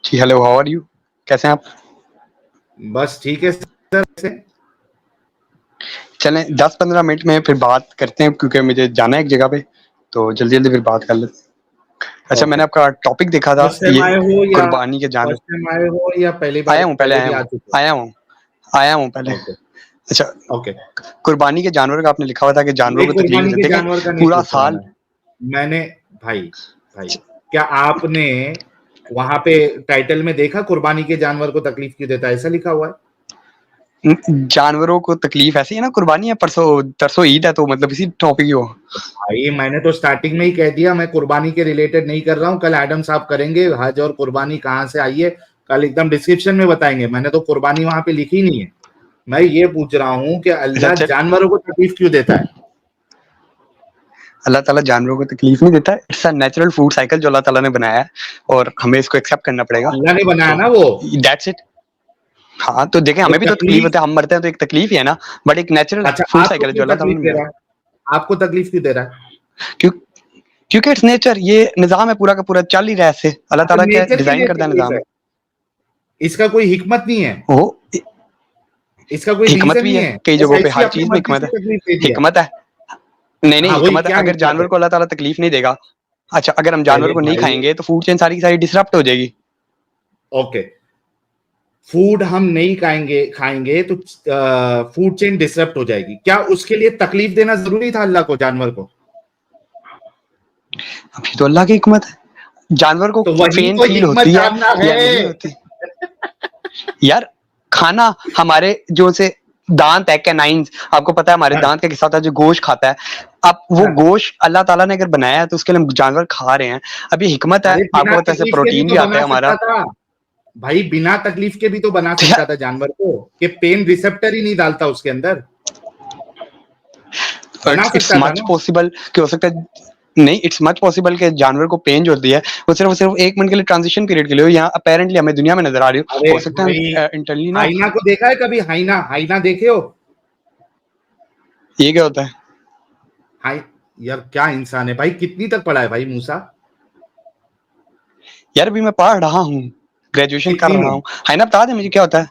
Ji hello, how are you? कैसे हैं आप? बस ठीक है सर से। चलें 10-15 मिनट में फिर बात करते हैं क्योंकि मुझे जाना है एक जगह पे, तो जल्दी जल्दी फिर बात कर लेते हैं। अच्छा, ओके। मैंने आपका टॉपिक देखा था फर्स्ट टाइम ये आए हो या कुर्बानी के जानवर। फर्स्ट टाइम आए हो या पहली बार आया हूँ, पहले पहले आया भी आ हूँ, चुके आया हूँ, आया हूँ पहले। हो? ओके अच्छा, ओके। कुर्बानी के जानवर का आपने लिखा हुआ था कि जानवरों नहीं, को तकलीफ कुर्बानी के देते हैं जानवर का नहीं पूरा पूछ रहा हूँ साल। मैंने भाई भाई क्या आपने वहां पे टाइटल में देखा कुर्बानी के जानवर को तकलीफ क्यों देता है, ऐसा लिखा हुआ है? जानवरों को तकलीफ ऐसी है ना, कुर्बानी है, परसों तरसों ईद है, तो मतलब इसी टॉपिक ही हो। भाई मैंने तो स्टार्टिंग में ही कह दिया मैं कुर्बानी के रिलेटेड नहीं कर रहा हूँ। कल एडम साहब करेंगे हज और कुर्बानी कहाँ से आई है, कल एकदम डिस्क्रिप्शन में बताएंगे। मैंने तो कुर्बानी वहां पे लिखी नहीं है। मैं ये पूछ रहा हूँ कि अच्छा अल्लाह अच्छा, जानवरों को तकलीफ क्यों देता है? अल्लाह ताला जानवरों को तकलीफ नहीं देता है। It's a natural food cycle जो अल्लाह ताला ने बनाया है और हमें इसको एक्सेप्ट करना पड़ेगा। अल्लाह ने बनाया तो ना वो। That's it. हाँ, तो देखें, तो हमें भी तो तकलीफ तकलीफ, होता है, हम मरते हैं तो एक तकलीफ ही है ना, बट एक नेचुरल अच्छा फूड आपको साइकिल है जो क्यों अल्लाह ताला तकलीफ ने दे बनाया रहा है? आपको तकलीफ क्यों दे रहा है? है। क्योंकि इट्स नेचर, ये निज़ाम है पूरा का पूरा, चल ही रहा है ऐसे, अल्लाह अच्छा ताला क्या नेचर के डिजाइन लिए करता है तकलीफ निज़ाम। है, इसका कोई हिकमत नहीं है, वो इसका कोई हिकमत रीजन भी नहीं है, है, कई बस जगहों पे ऐसी हर अपनी चीज में मर्जी हिकमत से है। तकलीफ दे दिया। हिकमत है, नहीं नहीं हाँ वही हिकमत है, क्या अगर हिकमत है? जानवर को अल्लाह ताला तकलीफ नहीं देगा। अच्छा, अगर हम जानवर अरे को नहीं भाई खाएंगे तो फूड चेन सारी की सारी डिसरप्ट हो जाएगी। ओके, फूड हम नहीं खाएंगे खाएंगे तो फूड चेन डिसरप्ट हो जाएगी। क्या उसके लिए तकलीफ देना जरूरी था अल्लाह को जानवर को? अभी तो अल्लाह की हिकमत है, जानवर को तो वही पेन तो फील हिकमत होती है जानना या नहीं है। होती। यार, खाना हमारे जो से दांत है, कैनाइंस, आपको पता है हमारे हाँ, दांत का किस्सा होता है जो गोश्त खाता है। अब वो हाँ। गोश्त अल्लाह ताला ने अगर बनाया है तो उसके लिए हम जानवर खा रहे हैं। अभी हिकमत है, अरे बिना आपको पता है तकलीफ के भी प्रोटीन तो भी आता बना है सकता हमारा। था भाई, बिना तकलीफ के भी तो बना तो सकता यार, था जानवर को, कि पेन रिसेप्टर ही नहीं डालता उसके अंदर, बना इट्स सकता था मच ना। पॉसिबल कि हो सकता है, नहीं, इट्स मच पॉसिबल कि जानवर को पेन जो होती है वो सिर्फ 1 मिनट के लिए ट्रांजिशन पीरियड के लिए हो, यहाँ अपेरेंटली हमें दुनिया में नजर आ रही अरे हो सकता भाई है इंटरनली ना हो। हाइना को देखा है कभी? हाइना, हाइना देखे हो? ये क्या होता है? हाइ यार क्या इंसान है भाई, कितनी तक पढ़ा है भाई मूसा? यार, अभी मैं पढ़ रहा हूँ, ग्रेजुएशन कर कितनी रहा में? हूँ। है ना, बता दे मुझे क्या होता है।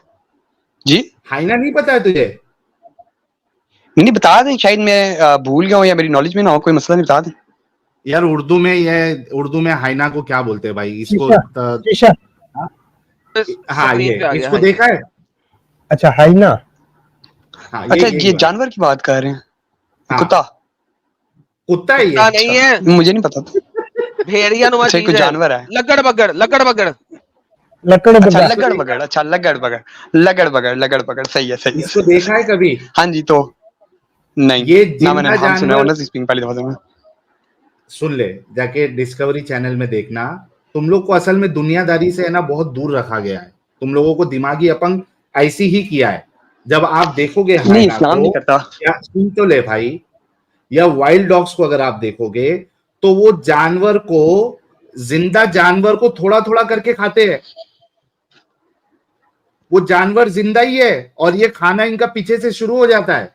जी, हाइना नहीं पता है तुझे? नहीं बता दें, शायद मैं भूल गया हूँ या मेरी नॉलेज में ना हो, कोई मसला नहीं, बता दें। यार उर्दू में हाइना को क्या बोलते हैं भाई इसको शीशा, शीशा। हाँ, हाँ स्क्रीन ये पे आ गया इसको है। देखा है? अच्छा, हाइना। हाँ अच्छा, यही ये बात। जानवर की बात कर रहे हैं, कुत्ता। हाँ कुत्ता है ये। कुत्ता नहीं अच्छा, है, मुझे नहीं पता था। भेड़िया नुमा अच्छा, चीज कोई है। जानवर है। लकड़ बगड़, लकड़ बगड़। लकड़ अच्छा, बग्गा। लगड़ बगड़, अच्छा लगड़ बगड़, लगड़ बगड़, लगड़ बगड़, सही है, सही है, इसको सही है, देखा है सही है। कभी? हाँ जी, तो नहीं, ये ना मैंने जिंदा नाम सुना है, जानवर, ऑनेस्टली स्पीकिंग पहली दफा सुना है। सुन ले, जाके डिस्कवरी चैनल में देखना। तुम लोग को असल में दुनियादारी से है ना बहुत दूर रखा गया है, तुम लोगों को दिमागी अपंग ऐसी ही किया है। जब आप देखोगे नहीं, हाइना इस्लाम को, नहीं करता। या सुन तो ले भाई, या वाइल्ड डॉग्स को अगर आप देखोगे तो वो जानवर को, जिंदा जानवर को थोड़ा थोड़ा करके खाते हैं। वो जानवर जिंदा ही है और ये खाना इनका पीछे से शुरू हो जाता है।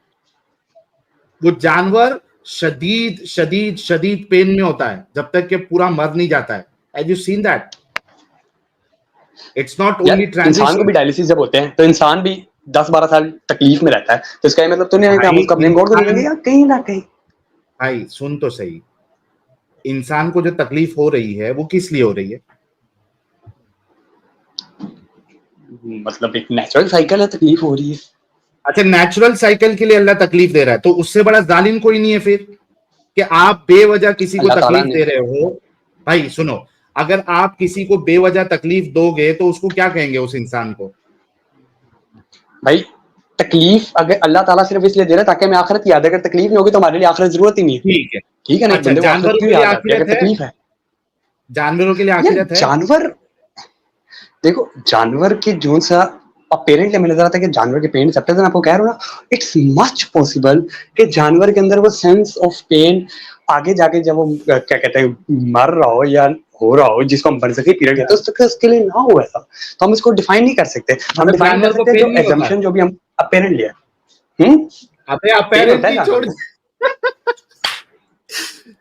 वो जानवर शदीद शदीद शदीद पेन में होता है जब तक कि पूरा मर नहीं जाता है। Have you seen that? It's not यार, ओनली इंसान को ट्रांजिशन। भी डायलिसिस जब होते हैं तो इंसान भी 10-12 साल तकलीफ में रहता है, तो इसका ये मतलब तो नहीं है कि हम भाई उसका ब्लेम गॉड को दे देंगे इंसान, या कहीं ना कहीं। भाई सुन तो सही, इंसान को जो तकलीफ हो रही है वो किस लिए हो रही है? मतलब एक नेचुरल साइकिल है, तकलीफ हो रही है। अच्छा नेचुरल साइकिल के लिए अल्लाह तकलीफ दे रहा है, तो उससे बड़ा जालिम कोई नहीं है फिर, कि आप बेवजह किसी को अल्लाह ताला तकलीफ ने, दे रहे हो। भाई सुनो, अगर आप किसी को बेवजह तकलीफ दोगे तो उसको क्या कहेंगे उस इंसान को? भाई तकलीफ अगर अल्लाह ताला सिर्फ इसलिए दे रहा है ताकि हमें आखिरत याद है, अगर तकलीफ नहीं होगी तो हमारे लिए आखिरत जरूरत ही नहीं है। ठीक है। ठीक है ना, एक अच्छा बंदे को आखिरत जानवरों क्यों के लिए याद आती है आखिरत अगर है? तकलीफ है। जानवरों के लिए यार आखिरत है? जानवर, देखो जानवर के जो सा अपेरेंटली हमें नजर आता है कि जानवर के पेन सबसे ज्यादा, आपको कह रहा हूँ ना, इट्स मच पॉसिबल कि जानवर के अंदर वो सेंस ऑफ पेन आगे जाके जब वो क्या कहते हैं मर रहा हो या हो रहा हो, जिसको हम बरज़खी पीरियड कहते हैं, उसके लिए ना हो ऐसा, तो हम इसको डिफाइन नहीं कर सकते। हम मतलब डिफाइन कर जानवर को सकते हैं जो पेन नहीं होता? एजम्पशन जो भी हम अपेरेंटली है। हम्म, अबे पेन होता है अपेरेंटली जानवर छोड़। को।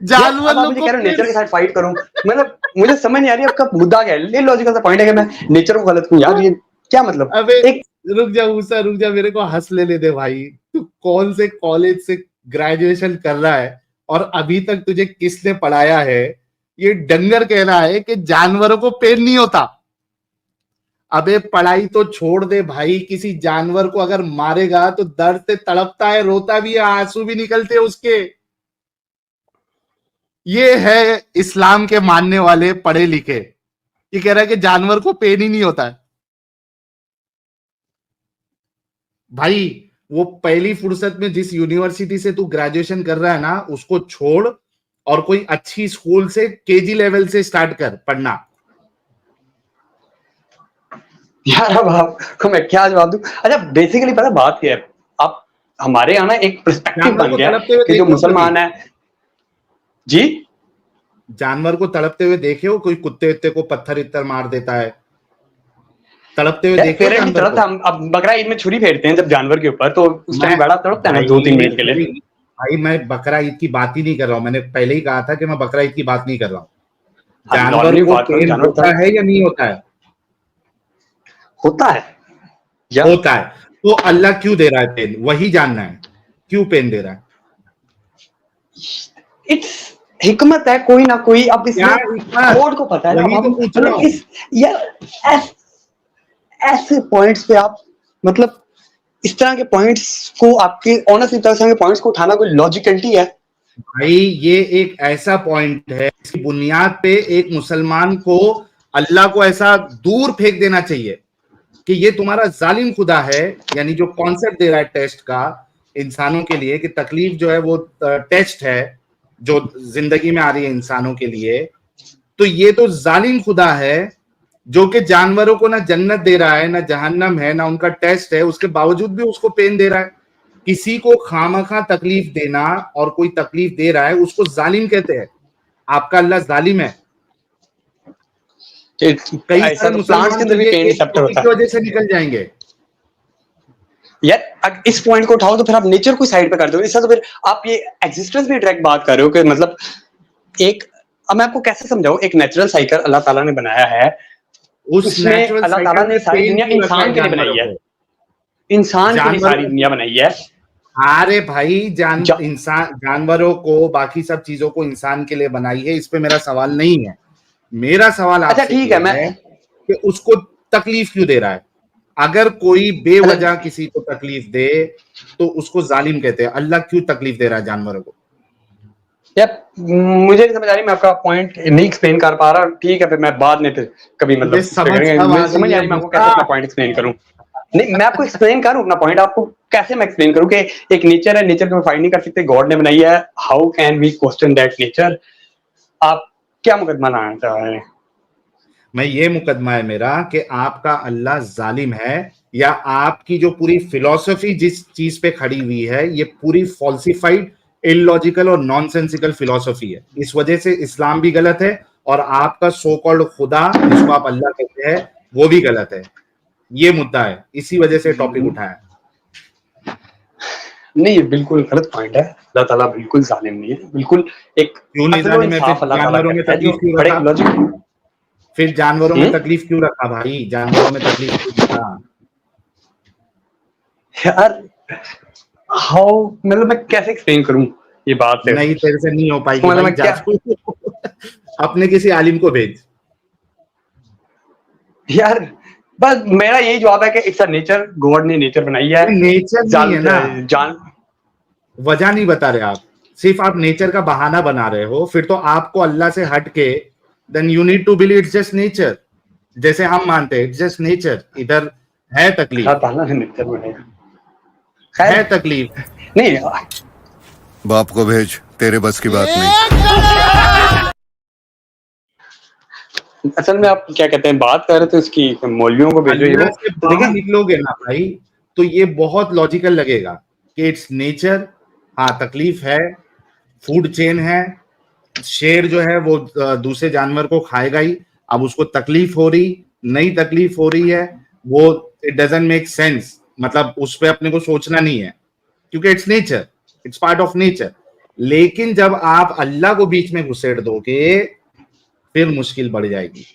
जानवर अब आप लोग मुझे को कह रहे हो नेचर के पेड़ साथ फाइट करूं, मतलब मुझे समझ नहीं आ रही आपका मुद्दा क्या है। ये लॉजिकल सा पॉइंट है कि मैं नेचर को गलत कहूं यार, ये क्या मतलब? अबे एक रुक जा मूसा, रुक जा, मेरे को हंस लेने दे भाई। तू कौन से कॉलेज से ग्रेजुएशन कर रहा है और अभी तक तुझे किसने पढ़ाया है ये डंगर कह रहा है कि जानवरों को पेन नहीं होता? अबे पढ़ाई तो छोड़ दे भाई, किसी जानवर को अगर मारेगा तो दर्द से तड़पता है, रोता भी है, आंसू भी निकलते हैं उसके। ये है इस्लाम के मानने वाले पढ़े लिखे, ये कह रहा है कि जानवर को पेन ही नहीं होता है। भाई वो पहली फुर्सत में जिस यूनिवर्सिटी से तू ग्रेजुएशन कर रहा है ना, उसको छोड़ और कोई अच्छी स्कूल से केजी लेवल से स्टार्ट कर पढ़ना। यार अब आपको मैं क्या जवाब दूं? अच्छा बेसिकली पता बात क्या है, आप हमारे यहाँ ना एक पर्सपेक्टिव जानवर बन को गया तड़पते हुए कि जो देखे हो मुसलमान कभी? है जी, जानवर को तड़पते हुए देखे हो? कोई कुत्ते उत्ते को पत्थर इत्तर मार देता है, तड़पते हुए यार देखे हो पेरेंट्स जानवर तड़पता, को? हम अब बकरा ईद में छुरी फेरते हैं जब जानवर के ऊपर, तो उस मैं टाइम बड़ा तड़पता है ना भाई 2-3 मिनट के लिए। भाई भाई मैं बकरा ईद की बात ही नहीं कर रहा हूं। मैंने पहले ही कहा था कि मैं बकरा ईद की बात नहीं कर रहा हूं। हम जानवर नॉर्मली को बात करो, पेन जानवर होता है या नहीं होता है? होता है या होता है। तो अल्लाह क्यों दे रहा है पेन, वही जानना है, क्यों पेन दे रहा है? इट्स हिकमत है कोई ना कोई, अब क्या इसमें हिकमत? गॉड को पता है ना। अब वही तो हम पूछ रहा मतलब हूं। इस यार ऐसे पॉइंट्स पे आप मतलब इस तरह के पॉइंट्स को आपके ऑनेस्टली तरह से पॉइंट्स को उठाना कोई लॉजिकलिटी है? भाई ये एक ऐसा पॉइंट है इसकी बुनियाद पे एक मुसलमान को अल्लाह को ऐसा दूर फेंक देना चाहिए कि ये तुम्हारा जालिम खुदा है। यानी जो कॉन्सेप्ट दे रहा है टेस्ट का इंसानों के लिए कि तकलीफ जो है वो टेस्ट है जो जिंदगी में आ रही है इंसानों के लिए, तो ये तो जालिम खुदा है जो कि जानवरों को ना जन्नत दे रहा है ना जहन्नम है ना उनका टेस्ट है, उसके बावजूद भी उसको पेन दे रहा है। किसी को खामखा तकलीफ देना और कोई तकलीफ दे रहा है उसको जालिम कहते हैं। आपका अल्लाह जालिम है। कई ऐसा सारे तो प्लांट्स मुसलमान के तो अंदर भी ये पेन एक रिसेप्टर टॉपिक होता की है वजह से निकल जाएंगे। यार। इस पॉइंट को उठाओ तो फिर आप नेचर को साइड पे कर दो, इसका तो फिर आप ये एग्जिस्टेंस भी डायरेक्ट बात कर रहे हो कि मतलब एक, अब मैं आपको कैसे समझाऊं, एक नेचुरल साइकिल अल्लाह ताला ने बनाया है, उस उसमें नेचुरल अल्लाह ताला साइकिल ने में सारी पेन दुनिया क्यों रखा है इंसान के लिए बनाई जानवरों है, को? इंसान के लिए जानवरों सारी को दुनिया बनाई है। अरे भाई जा, इंसान जानवरों को बाकी सब चीजों को इंसान के लिए बनाई है, इस पे मेरा सवाल नहीं है। मेरा सवाल अच्छा आपसे ठीक ये है, मैं है कि उसको तकलीफ क्यों दे रहा है? अगर कोई अच्छा बेवजह किसी को तकलीफ दे तो उसको जालिम कहते हैं। अल्लाह क्यों तकलीफ दे रहा है जानवरों को? यार मुझे नहीं समझ आ रही, मैं आपका पॉइंट नहीं एक्सप्लेन कर पा रहा, ठीक है फिर मैं बाद में फिर कभी मुझे मतलब इस पे समझ करेंगे, सब मुझे आ समझ गई नहीं आ है रही मैं आपको मुस्ता। कैसे अपना पॉइंट एक्सप्लेन करूं। नहीं मैं आपको एक्सप्लेन करूं अपना पॉइंट, आपको कैसे मैं एक्सप्लेन करूं कि एक नेचर है, नेचर को फाइट नहीं कर सकते, गॉड ने बनाई है, how can we question that nature? आप क्या मुकदमा लाना चाह रहे हैं? मैं ये मुकदमा है मेरा कि आपका अल्लाह जालिम है या आपकी जो पूरी फिलॉसफी जिस चीज पे खड़ी हुई है ये पूरी फॉल्सिफाइड इलॉजिकल और नॉनसेंसिकल फिलॉसफी है। इस वजह से इस्लाम भी गलत है और आपका सो कॉल्ड खुदा जिसको आप अल्लाह कहते हैं वो भी गलत है। ये मुद्दा है, इसी वजह से टॉपिक उठाया। नहीं ये बिल्कुल गलत पॉइंट है, अल्लाह ताला बिल्कुल जालिम नहीं है, बिल्कुल एक क्यों नहीं अदल और जालिम है? फिर इंसाफ अल्लाह ताला जानवरों में करता है जो तकलीफ क्यों बड़े रखा? लॉजिक। फिर जानवरों में तकलीफ क्यों रखा भाई? जानवरों में तकलीफ क्यों रखा? यार हाउ, मतलब मैं कैसे एक्सप्लेन करूं ये बात है, नहीं तेरे से नहीं हो इसको पाएगी मतलब भाई, मैं जा क्या तू अपने किसी आलिम को भेज। यार, बस मेरा यही जवाब है कि इट्स अ नेचर, गॉड ने नेचर बनाई है। नेचर नहीं है ना, जान वजह नहीं बता रहे आप, सिर्फ आप नेचर का बहाना बना रहे हो। फिर तो आपको अल्लाह से हट के then you need to believe it's just nature, जैसे हम मानते हैं इट्स जस्ट नेचर। इधर है तकलीफ, अल्लाह ताला ने नेचर बनाया, है खैर तकलीफ। नहीं। बाप को भेज, तेरे बस की बात नहीं। असल में आप क्या कहते हैं बात कर रहे थे उसकी, मौलवियों को भेजो ये अल्लाह वो, से तो बाहर देखिए निकलोगे ना भाई तो ये बहुत लॉजिकल लगेगा कि इट्स नेचर। हाँ तकलीफ है, फूड चेन है, शेर जो है वो दूसरे जानवर को खाएगा ही। अब उसको तकलीफ हो रही, नई तकलीफ हो रही है, वो इट डजंट मेक सेंस। मतलब उस पर अपने को सोचना नहीं है क्योंकि it's nature, it's part of nature. लेकिन जब आप अल्लाह को बीच में घुसेड़ दोगे फिर मुश्किल बढ़ जाएगी,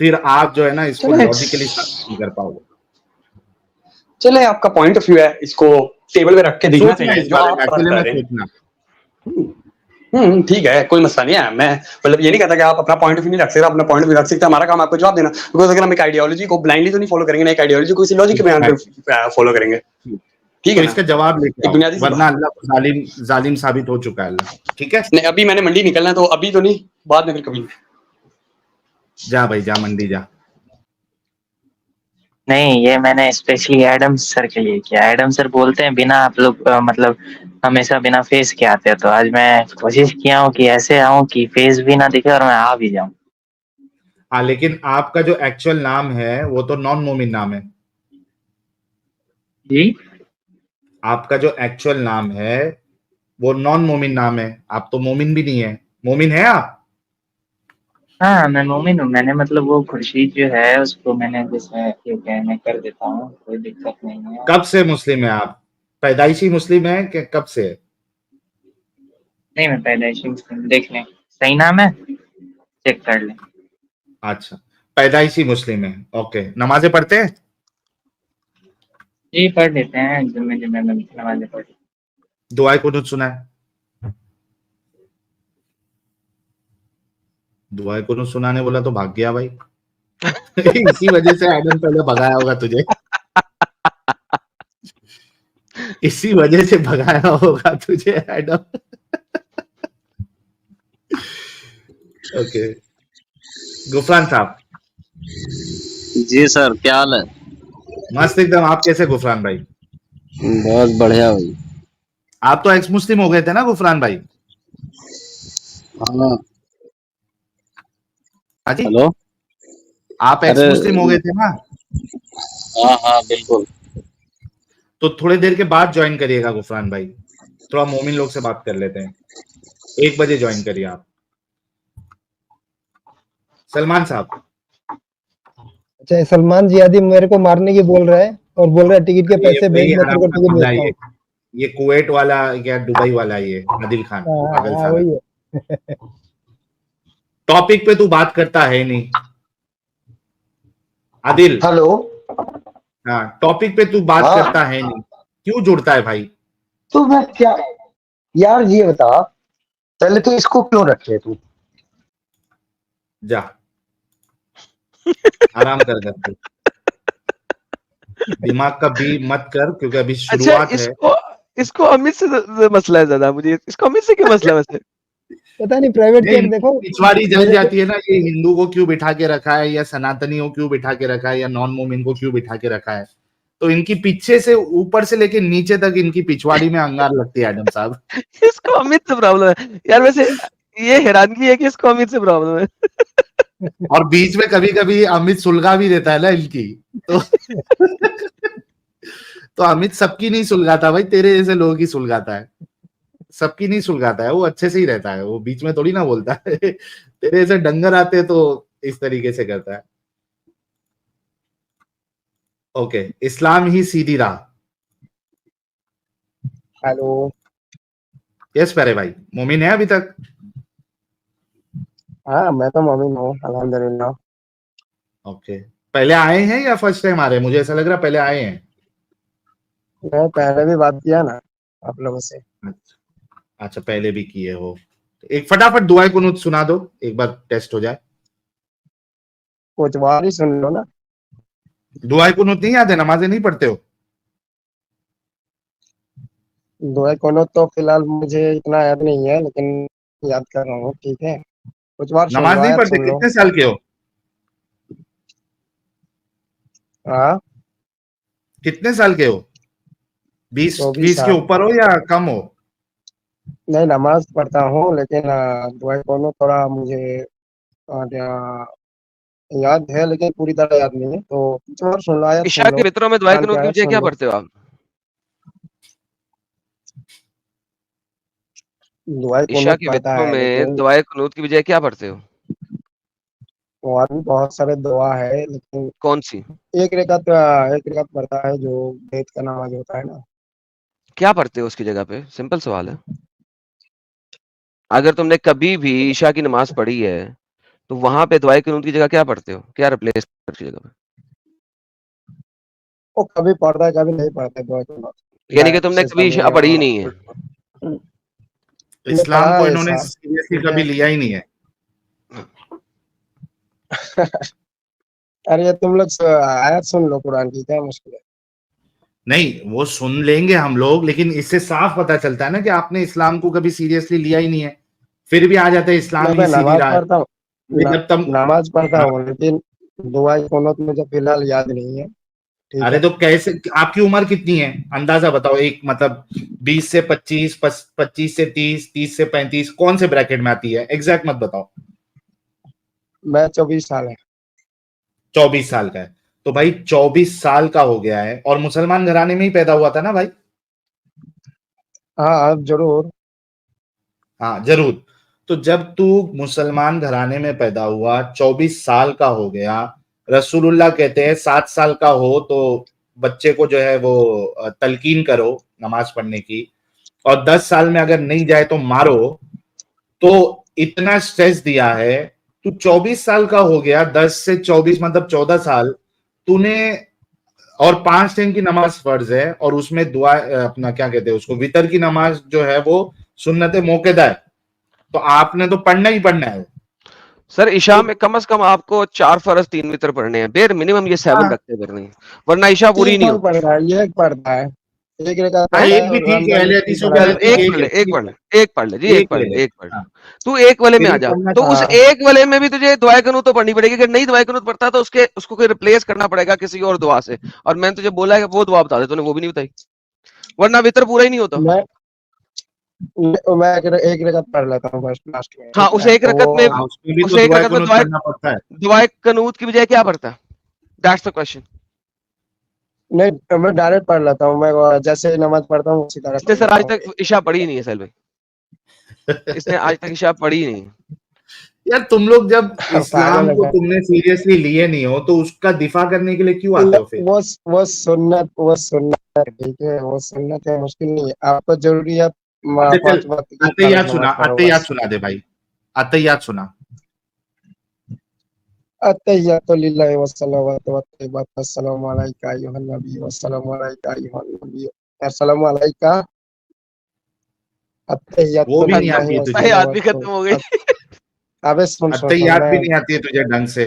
फिर आप जो है ना इसको चलो लॉजिकली नहीं कर पाओगे। चले, आपका पॉइंट ऑफ व्यू है, इसको टेबल पे रख के देखना सोचना चाहिए इस जो बारे आप में, फर्क एक्चुअली कर में रहे हैं। सोचना। ठीक है, कोई मसला नहीं है। मैं मतलब ये नहीं कहता कि आप अपना पॉइंट ऑफ व्यू नहीं रख सकते, अपना पॉइंट ऑफ व्यू रख सकते हैं। हमारा काम आपको जवाब देना, बिकॉज अगर हम एक आइडियोलॉजी को ब्लाइंडली तो नहीं फॉलो करेंगे ना, एक आइडियोलॉजी को किसी लॉजिक के बयान पे फॉलो करेंगे। ठीक तो है ना, इसका जवाब लेके एक आओ, बुनियादी सी वरना बात। अल्लाह जालिम साबित हो चुका है अल्लाह। ठीक है, नहीं, अभी मैंने मंडी निकलना है, तो अभी तो नहीं, बाद में फिर कभी। जा भाई जा, मंडी जा। नहीं, ये मैंने स्पेशली एडम सर के लिए किया। एडम सर बोलते हैं बिना आप लोग मतलब हमेशा बिना फेस के आते हैं, तो आज मैं कोशिश किया हूँ कि ऐसे आऊँ कि फेस भी ना दिखे और मैं आ भी जाऊँ। हाँ, लेकिन आपका जो एक्चुअल नाम है वो तो नॉन मोमिन नाम है। जी, आपका जो एक्चुअल नाम है वो नॉन मोमिन नाम है, आप तो मोमिन भी नहीं है। मोमिन है आप? हाँ मैं मोमिन हूँ। मैंने मतलब वो खुर्शीद जो है उसको मैंने जैसे ये क्या मैं कर देता हूँ, कोई दिक्कत नहीं है। कब से मुस्लिम है आप? पैदाइशी मुस्लिम है कि कब से है? नहीं, मैं पैदाइशी मुस्लिम। देख लें, सही नाम है, चेक कर लें। अच्छा, पैदाइशी मुस्लिम है, ओके। नमाजें पढ़ते हैं? जी पढ़ लेते हैं, जुम्मे जुम्मे में नमाज़ें पढ़। दुआए कुनूत सुना है? दुआए कुनूत सुनाने बोला तो भाग गया भाई। इसी वजह से एडम पहले भगाया होगा तुझे। इसी वजह से भगाया होगा तुझे एडम। ओके, गुफरान साहब। जी सर, क्या हाल है? मस्त एकदम। आप कैसे गुफरान भाई? बहुत बढ़िया भाई। आप तो एक्स मुस्लिम हो गए थे ना गुफरान भाई? हाँ। हाँ जी, हेलो। आप एक्स अरे मुस्लिम हो गए थे ना? हाँ हाँ बिल्कुल। तो थोड़ी देर के बाद ज्वाइन करिएगा गुफरान भाई, थोड़ा मोमिन लोग से बात कर लेते हैं। 1 बजे ज्वाइन करिए आप। सलमान साहब। अच्छा, सलमान जियादी मेरे को मारने की बोल रहा है और बोल रहा है टिकट के ये पैसे वही भेज, मैं तेरे हराम को का टिकट कमला भेजता है, हूँ। ये कुवैत वाला या दुबई वाला, ये आदिल खान पागल हाँ, साला। वही है। टॉपिक पे तू बात करता है नहीं आदिल। हेलो। हाँ, टॉपिक पे तू बात हाँ, करता है नहीं, क्यों जुड़ता है भाई? तो मैं क्या, यार ये बता, पहले तो इसको क्यों रखे तू? जा आराम कर घर पे, दिमाग का बी मत कर, क्योंकि अभी अच्छा, शुरुआत है। इसको इसको अमित से मसला है ज्यादा। मुझे इसको अमित से क्यों मसला है वैसे? पता नहीं, प्राइवेट नहीं, चैट देखो पिछवाड़ी जल मेरे जाती है ना, ये हिंदू को क्यों बिठा के रखा है, या सनातनी को क्यों बिठा के रखा है, या नॉन मोमिन को क्यों बिठा के रखा है। तो इनकी पीछे से ऊपर से लेके नीचे तक इनकी पिछवाड़ी में अंगार लगती है एडम साहब। इसको अमित से प्रॉब्लम है यार। वैसे ये हैरानगी है कि इसको अमित से प्रॉब्लम है। और बीच में कभी कभी अमित सुलगा भी देता है ना इनकी, तो तो अमित सबकी नहीं सुलगाता भाई, तेरे जैसे लोगों की सुलगाता है। सबकी नहीं सुलगाता है, वो अच्छे से ही रहता है, वो बीच में थोड़ी ना बोलता है। तेरे जैसे डंगर आते हैं तो इस तरीके से करता है। ओके, इस्लाम ही सीधी राह। हेलो। यस प्यारे भाई, मोमिन है अभी तक? हाँ, मैं तो मोमिन हूँ अल्हम्दुलिल्लाह। ओके, पहले आए हैं या फर्स्ट टाइम आ रहे हैं? मुझे ऐसा लग रहा है पहले आए हैं। मैं पहले भी बात किया ना आप लोगों से। अच्छा, पहले भी किए हो। एक फटाफट दुआए कुनूत सुना दो, एक बार टेस्ट हो जाए। कुछ बार ही सुन लो ना। दुआए कुनूत नहीं याद है? नमाजें नहीं पढ़ते हो? दुआ कोनो तो फिलहाल मुझे इतना याद नहीं है, लेकिन याद कर रहा हूँ। ठीक है, कुछ बार सुन नमाज लो, नहीं आयत पढ़ते? सुन लो। कितने साल के हो? हाँ, कितने साल के हो? 20 24 20 के साल। ऊपर हो या कम हो? नहीं, नमाज पढ़ता हूँ, लेकिन दुआ कोनो थोड़ा मुझे याद है, लेकिन पूरी तरह याद नहीं है। तो कुछ बार सुन लो, आयत ईशा सुन के लो, मित्रों में दुआए कुरान की कुनूत की आयत बजाय सुन क्या लो। पढ़ते हो आप? दुआ ईशा कुनूत के पढ़ता मित्रों है, में लेकिन दुआए कुनूत की बजाय क्या पढ़ते हो? और भी बहुत सारे दुआ है, लेकिन कौन सी? एक रकात पढ़ता है जो बैत का नमाज होता है ना। क्या पढ़ते हो उसकी जगह पे? सिंपल सवाल है। अगर तुमने कभी भी ईशा की नमाज पढ़ी है तो वहां पे दुआए कुनूत की जगह क्या पढ़ते हो, क्या रिप्लेस की जगह पे? वो कभी पढ़ता है कभी नहीं पढ़ता है दुआ के बाद। यानी कि तुमने कभी ईशा पढ़ी ही नहीं है। मैंने इस्लाम पढ़ा को है इन्होंने साहब, सीरियसली ठीक कभी है। लिया ही नहीं है। अरे ये तुम लोग आयत सुन लो कुरान की, क्या मुश्किल है। नहीं, वो सुन लेंगे हम लोग, लेकिन इससे साफ पता चलता है ना कि आपने इस्लाम को कभी सीरियसली लिया ही नहीं है। फिर भी आ जाते हैं इस्लाम मैं ही सीधी नमाज राह है। पढ़ता हूँ, जब तुम नमाज पढ़ता हाँ, हूँ, लेकिन दुआ कुनूत मुझे फिलहाल याद नहीं है, ठीक अरे है। तो कैसे, आपकी उम्र कितनी है अंदाजा बताओ, एक मतलब 20 से 25, 25 से 30, 30 से 35, कौन से ब्रैकेट में आती है, एग्जैक्ट मत बताओ। मैं 24 साल है। 24 साल का है तो भाई 24 साल का हो गया है, और मुसलमान घराने में ही पैदा हुआ था ना भाई। हाँ जरूर। हाँ जरूर। तो जब तू मुसलमान घराने में पैदा हुआ, 24 साल का हो गया, रसूलुल्लाह कहते हैं 7 साल का हो तो बच्चे को जो है वो तलकीन करो नमाज पढ़ने की, और 10 साल में अगर नहीं जाए तो मारो। तो इतना स्ट्रेस दिया है, तू 24 साल का हो गया, 10 से 24 मतलब 14 साल तूने, और 5 टाइम की नमाज फर्ज है, और उसमें दुआ अपना क्या कहते हैं उसको, वितर की नमाज जो है वो सुन्नत मौकेदा है, तो आपने तो पढ़ना ही पढ़ना है। सर ईशा तो में कम से कम आपको 4 फर्ज 3 वितर पढ़ने हैं, बेर मिनिमम ये 7 हाँ, रखते करनी है, वरना ईशा पूरी एक नहीं फल होती। पढ़ता है, ये एक पढ़ता है, एक रकात हाँ, पढ़ता एक है, भी और ठीक है, रमजान में अहले 3 हदीसों पढ़ा के चल नजदीक करता एक है। एक पढ़ है, ले, एक ठीक पढ़ है, ले, एक पढ़ ले जी, एक एक पढ़ ले ले, ले। एक पढ़ ले। हाँ, तू एक वाले में फिर आ भी जा, पढ़ना तो चाह उस रहा है। एक वाले में भी तुझे दुआ कुनूत तो पढ़नी पड़ेगी। अगर नहीं दुआ कुनूत पढ़ता तो उसके उसको कोई रिप्लेस करना पड़ेगा किसी और दुआ से, और मैंने तुझे बोला है कि वो दुआ बता दे, तूने वो भी नहीं बताई, वरना वितर पूरा ही नहीं होता। मैं एक रकात पढ़ लेता हूँ फर्स्ट लास्ट में, हाँ, ठीक है, तो हाँ, उसमें भी उस तो एक दुआ रकत में कुनूत दुआ पढ़ना पड़ता है। दुआ कनूत की बजाय क्या पढ़ता है? That's the question. नहीं मैं डायरेक्ट पढ़ लेता हूँ, मैं जैसे नमाज पढ़ता हूँ उसी तरह इसने पढ़ सर लेता आज हूँ। तक ईशा पढ़ी ही नहीं है सैल भाई, इसने आज तक ईशा पढ़ी ही नहीं है। यार तुम लोग जब पागल इस्लाम है को क्या? तुमने सीरियसली लिए नहीं हो तो उसका दिफा करने के लिए क्यों आते हो फिर? वो सुन्नत है, ठीक है, वो सुन्नत है, मुश्किल नहीं है। आपको जरूरी है अच्छा चल, 5 वक्त की फर्ज नमाज पढ़ो अतहियात बस। सुना दे भाई, अतहियात सुना। अत्तहियातु लिल्लाहि वस्सलावातु वत्तय्यिबातु अस्सलामु अलैका अय्युहन नबी वस्सलामु अलैका अय्युहन नबी अस्सलामु अलैका वो अत्तहियातु भी नहीं लिल्लाहि आती है तुझे? सही आदमी वस्सलावातु। खत्म हो गई। अबे सुन सुन सुन अतहियात मैं भी नहीं आती है तुझे ढंग से?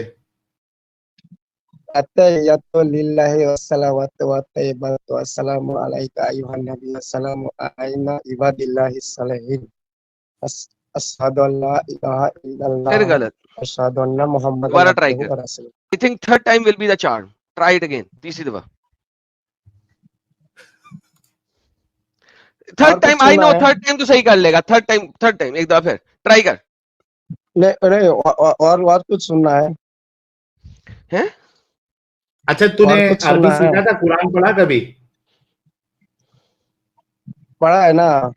अत्तहियातु लिल्लाहि वस्सलावातु वत्तय्यिबातु अस्सलामु अलैका अय्युहन नबी अस्सलामु अलैना इबादिल्लाहिस सालिहीन अशहदु अल्ला इलाहा फिर इल्लल्लाह गलत, अशहदु अन्ना मुहम्मदन दोबारा ट्राई अब्दुहु कर। व रसूलुहु। I think third time will be the charm, try it again, तीसरी दफा। और थर्ड टाइम, कुछ आई सुना नो है? थर्ड टाइम तो सही कर लेगा, थर्ड टाइम एक दफा फिर ट्राई कर। नहीं नहीं और कुछ सुनना है? हैं? अच्छा, तूने और कुछ अरबी सुनना है? सीखा था, कुरान पढ़ा कभी? पढ़ा है ना?